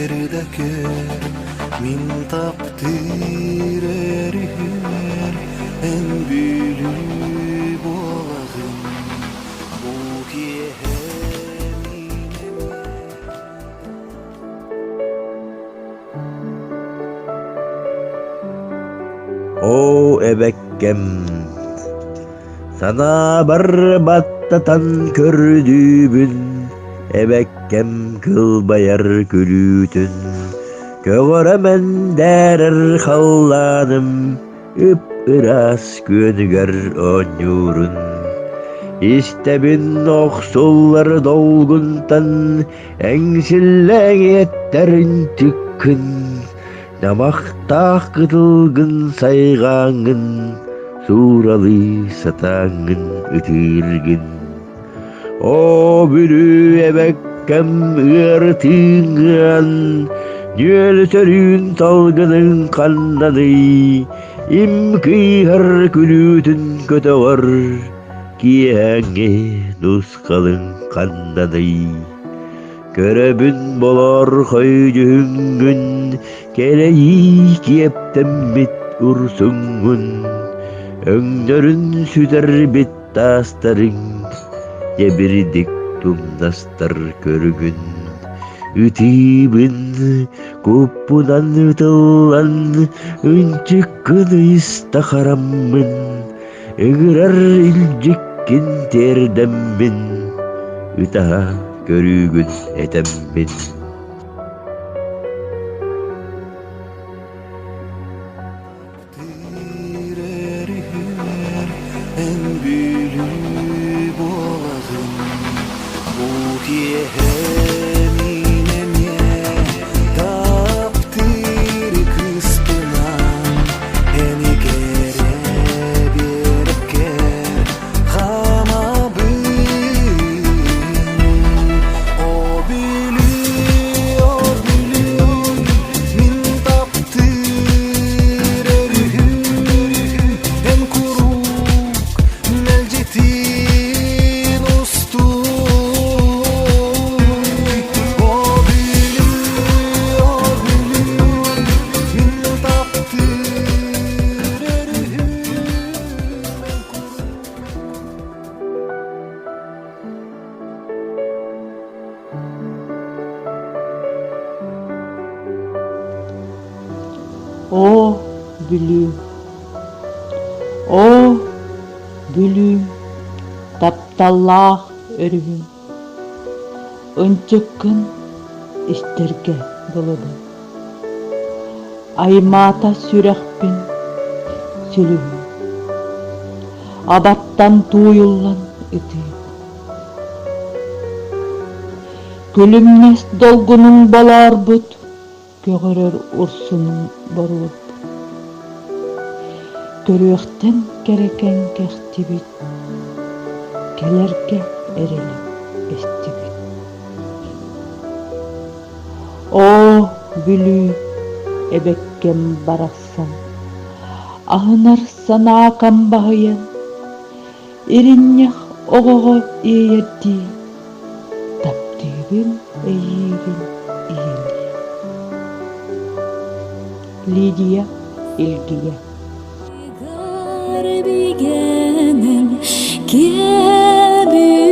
ердәкер мин таптыр эрихер эн бүлү болагын бу О эбеккем сана барбаттатан көрдүбүн эбеккем кылбаяр күлүтүн көгөрөмен дәрір халланым ып-ырас көнүгөр оңюрун истебин оксуллар долгунтан эңсиллегеттерин түккүн намактак кытылгын сайгаңын суралы сатаңын үтүргүн о бүлү эбеккем ыртыңан нөлсөрүн талгынын каннаны имкыйар күлүтүн көтөгөр киэңе нускалын каннаны көрөбүн болор көйдүңүн келеи кептеммит урсуңун өңнөрүн сүтер бит тастарың ебирдик тумдастар көргүн үтибин куппунан ытылан үнчүккүн истахараммын ыгырар илжиккин тердеммин үтаха көрүгүн этеммин эн бүлү болагын бу киэхеминеме таптыр кыспынан эни кере берекке хамабын о бүлү мин таптыр эрүхүн эн курук мелжетин устуй о бүлү мин таптыр эрүхүн эн курук О бүлүм, о бүлүм, тапталлах өрүгүм, ынчыккын истерге болоду. Аймата сүрәхпин сүлүгүм, абаттан туюллан ытыып. Күлүмнес долгунун боларбыт, көгөрөр урсунун боруп. Көрөктен керекен кехтибит, келерге эрелеп эстибит. О бүлү эбеккем барасан, ахынар сана камбахыян, ириннех огого иерди, таптыбын эйигин иели. Лидия Илгия. Гарбигенин кебі